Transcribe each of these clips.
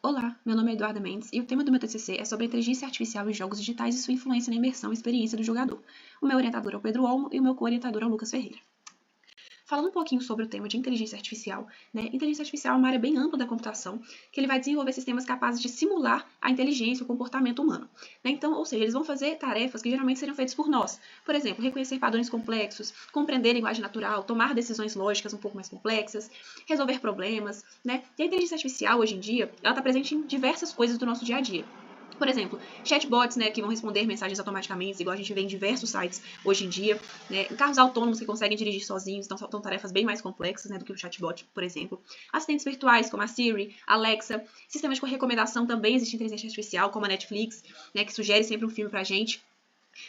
Olá, meu nome é Eduarda Mendes e o tema do meu TCC é sobre a inteligência artificial em jogos digitais e sua influência na imersão e experiência do jogador. O meu orientador é o Pedro Olmo e o meu co-orientador é o Lucas Ferreira. Falando um pouquinho sobre o tema de inteligência artificial, inteligência artificial é uma área bem ampla da computação, que ele vai desenvolver sistemas capazes de simular a inteligência e o comportamento humano. Então, ou seja, eles vão fazer tarefas que geralmente seriam feitas por nós. Por exemplo, reconhecer padrões complexos, compreender a linguagem natural, tomar decisões lógicas um pouco mais complexas, resolver problemas, E a inteligência artificial, hoje em dia, ela está presente em diversas coisas do nosso dia a dia. Por exemplo, chatbots, que vão responder mensagens automaticamente, igual a gente vê em diversos sites hoje em dia, carros autônomos que conseguem dirigir sozinhos, então são tarefas bem mais complexas, do que o chatbot, por exemplo. Assistentes virtuais, como a Siri, Alexa, sistemas de recomendação também existe inteligência artificial, como a Netflix, que sugere sempre um filme pra gente.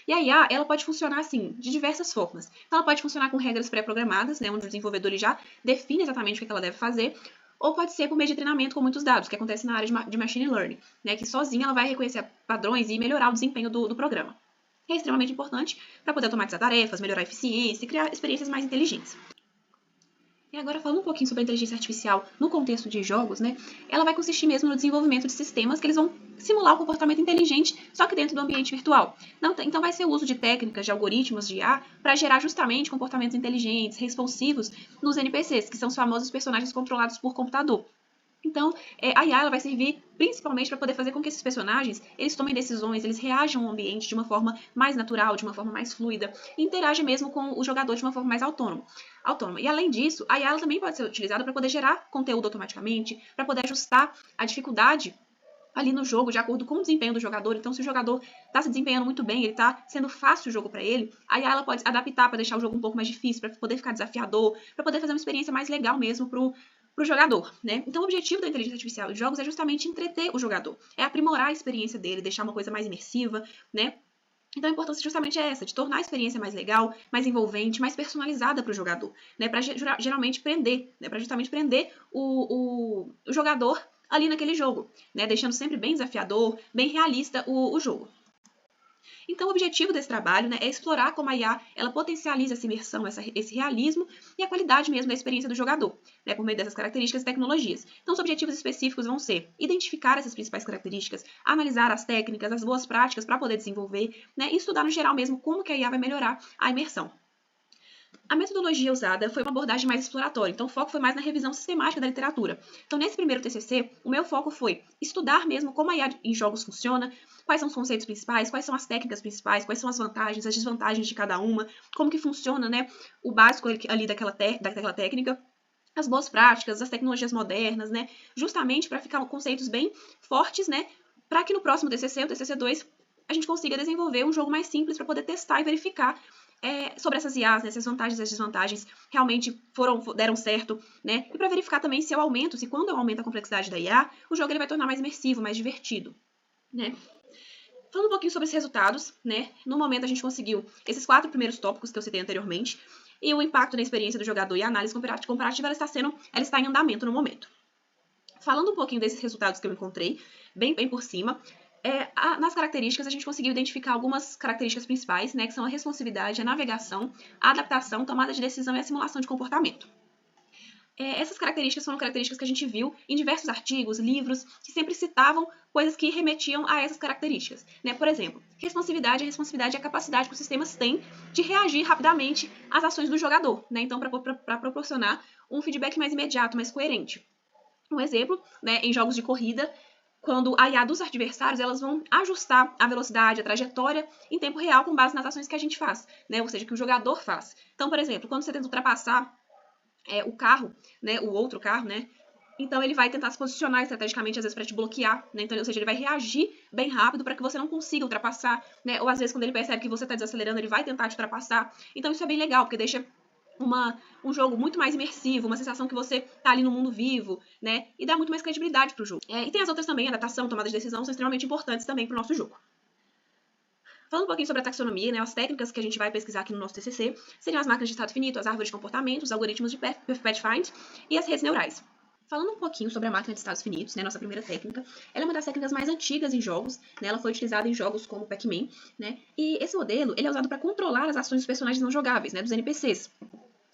E a IA, ela pode funcionar assim, de diversas formas. Então, ela pode funcionar com regras pré-programadas, onde o desenvolvedor já define exatamente o que ela deve fazer, ou pode ser por meio de treinamento com muitos dados, que acontece na área de machine learning, que sozinha ela vai reconhecer padrões e melhorar o desempenho do programa. É extremamente importante para poder automatizar tarefas, melhorar a eficiência e criar experiências mais inteligentes. E agora, falando um pouquinho sobre a inteligência artificial no contexto de jogos, ela vai consistir mesmo no desenvolvimento de sistemas que eles vão simular o comportamento inteligente, só que dentro do ambiente virtual. Então vai ser o uso de técnicas, de algoritmos de IA, para gerar justamente comportamentos inteligentes, responsivos nos NPCs, que são os famosos personagens controlados por computador. Então, a IA ela vai servir principalmente para poder fazer com que esses personagens eles tomem decisões, eles reajam ao ambiente de uma forma mais natural, de uma forma mais fluida, e interagem mesmo com o jogador de uma forma mais autônoma. E além disso, a IA ela também pode ser utilizada para poder gerar conteúdo automaticamente, para poder ajustar a dificuldade ali no jogo, de acordo com o desempenho do jogador. Então, se o jogador está se desempenhando muito bem, ele está sendo fácil o jogo para ele, a IA ela pode adaptar para deixar o jogo um pouco mais difícil, para poder ficar desafiador, para poder fazer uma experiência mais legal mesmo para o jogador, Então, o objetivo da inteligência artificial de jogos é justamente entreter o jogador, é aprimorar a experiência dele, deixar uma coisa mais imersiva, Então, a importância justamente é essa, de tornar a experiência mais legal, mais envolvente, mais personalizada para o jogador, para geralmente prender, para justamente prender o jogador ali naquele jogo, deixando sempre bem desafiador, bem realista o jogo. Então, o objetivo desse trabalho é explorar como a IA ela potencializa essa imersão, esse realismo e a qualidade mesmo da experiência do jogador, por meio dessas características e tecnologias. Então, os objetivos específicos vão ser identificar essas principais características, analisar as técnicas, as boas práticas para poder desenvolver, e estudar no geral mesmo como que a IA vai melhorar a imersão. A metodologia usada foi uma abordagem mais exploratória, então o foco foi mais na revisão sistemática da literatura. Então, nesse primeiro TCC, o meu foco foi estudar mesmo como a IA em jogos funciona, quais são os conceitos principais, quais são as técnicas principais, quais são as vantagens, as desvantagens de cada uma, como que funciona, o básico ali daquela técnica, as boas práticas, as tecnologias modernas, justamente para ficar conceitos bem fortes, para que no próximo TCC, o TCC 2, a gente consiga desenvolver um jogo mais simples para poder testar e verificar sobre essas IAs, essas vantagens e as desvantagens realmente deram certo, E para verificar também se quando eu aumento a complexidade da IA, o jogo ele vai tornar mais imersivo, mais divertido, Falando um pouquinho sobre os resultados, No momento a gente conseguiu esses 4 primeiros tópicos que eu citei anteriormente, e o impacto na experiência do jogador e a análise comparativa ela está em andamento no momento. Falando um pouquinho desses resultados que eu encontrei, bem por cima, nas características, a gente conseguiu identificar algumas características principais, que são a responsividade, a navegação, a adaptação, tomada de decisão e a simulação de comportamento. Essas características foram características que a gente viu em diversos artigos, livros, que sempre citavam coisas que remetiam a essas características. Por exemplo, responsividade é a capacidade que os sistemas têm de reagir rapidamente às ações do jogador, então para proporcionar um feedback mais imediato, mais coerente. Um exemplo, em jogos de corrida, quando a IA dos adversários, elas vão ajustar a velocidade, a trajetória em tempo real com base nas ações que a gente faz, ou seja, que o jogador faz. Então, por exemplo, quando você tenta ultrapassar o carro, o outro carro, então ele vai tentar se posicionar estrategicamente, às vezes, para te bloquear, Então, ou seja, ele vai reagir bem rápido para que você não consiga ultrapassar, Ou às vezes, quando ele percebe que você está desacelerando, ele vai tentar te ultrapassar. Então, isso é bem legal, porque deixa um jogo muito mais imersivo, uma sensação que você tá ali no mundo vivo, E dá muito mais credibilidade pro jogo. E tem as outras também, adaptação, tomada de decisão, são extremamente importantes também pro nosso jogo. Falando um pouquinho sobre a taxonomia, as técnicas que a gente vai pesquisar aqui no nosso TCC seriam as máquinas de estado finito, as árvores de comportamento, os algoritmos de Pathfind e as redes neurais. Falando um pouquinho sobre a máquina de estados finitos, nossa primeira técnica, ela é uma das técnicas mais antigas em jogos, Ela foi utilizada em jogos como Pac-Man, E esse modelo ele é usado para controlar as ações dos personagens não jogáveis, dos NPCs.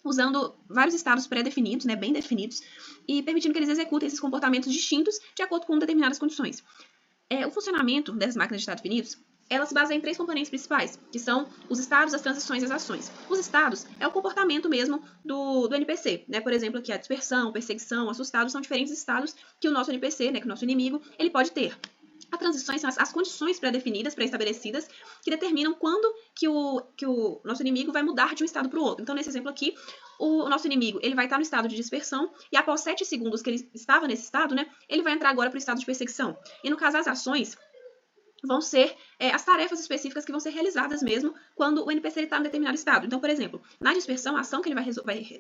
usando vários estados pré-definidos, né, bem definidos, e permitindo que eles executem esses comportamentos distintos de acordo com determinadas condições. O funcionamento dessas máquinas de estados definidos, ela se baseia em 3 componentes principais, que são os estados, as transições e as ações. Os estados é o comportamento mesmo do NPC, né? Por exemplo, aqui a dispersão, perseguição, assustado, são diferentes estados que o nosso NPC, né, que o nosso inimigo, ele pode ter. As transições são as condições pré-definidas, pré-estabelecidas, que determinam quando que o nosso inimigo vai mudar de um estado para o outro. Então, nesse exemplo aqui, o nosso inimigo ele vai estar no estado de dispersão e após 7 segundos que ele estava nesse estado, né, ele vai entrar agora para o estado de perseguição. E no caso, as ações vão ser as tarefas específicas que vão ser realizadas mesmo quando o NPC está em determinado estado. Então, por exemplo, na dispersão, a ação que ele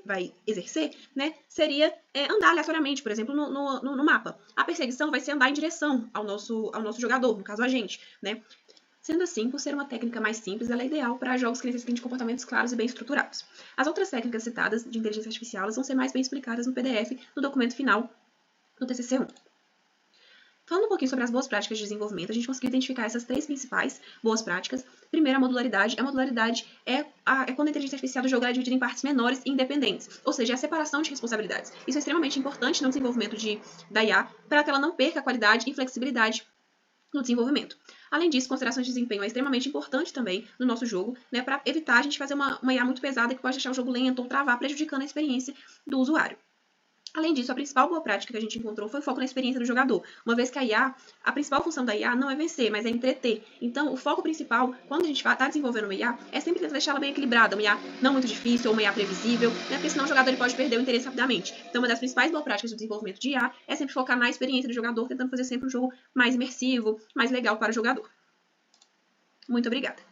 vai exercer, né, seria andar aleatoriamente, por exemplo, no mapa. A perseguição vai ser andar em direção ao nosso jogador, no caso a gente, né? Sendo assim, por ser uma técnica mais simples, ela é ideal para jogos que necessitem de comportamentos claros e bem estruturados. As outras técnicas citadas de inteligência artificial elas vão ser mais bem explicadas no PDF, no documento final do TCC1. Falando um pouquinho sobre as boas práticas de desenvolvimento, a gente conseguiu identificar essas 3 principais boas práticas. Primeiro, a modularidade. A modularidade é quando a inteligência artificial do jogo é dividida em partes menores e independentes, ou seja, a separação de responsabilidades. Isso é extremamente importante no desenvolvimento da IA, para que ela não perca a qualidade e flexibilidade no desenvolvimento. Além disso, considerações de desempenho é extremamente importante também no nosso jogo, né, para evitar a gente fazer uma IA muito pesada que pode deixar o jogo lento ou travar, prejudicando a experiência do usuário. Além disso, a principal boa prática que a gente encontrou foi o foco na experiência do jogador, uma vez que a principal função da IA não é vencer, mas é entreter. Então, o foco principal, quando a gente está desenvolvendo uma IA, é sempre tentar deixar ela bem equilibrada, uma IA não muito difícil ou uma IA previsível, né, porque senão o jogador ele pode perder o interesse rapidamente. Então, uma das principais boas práticas do desenvolvimento de IA é sempre focar na experiência do jogador, tentando fazer sempre um jogo mais imersivo, mais legal para o jogador. Muito obrigada!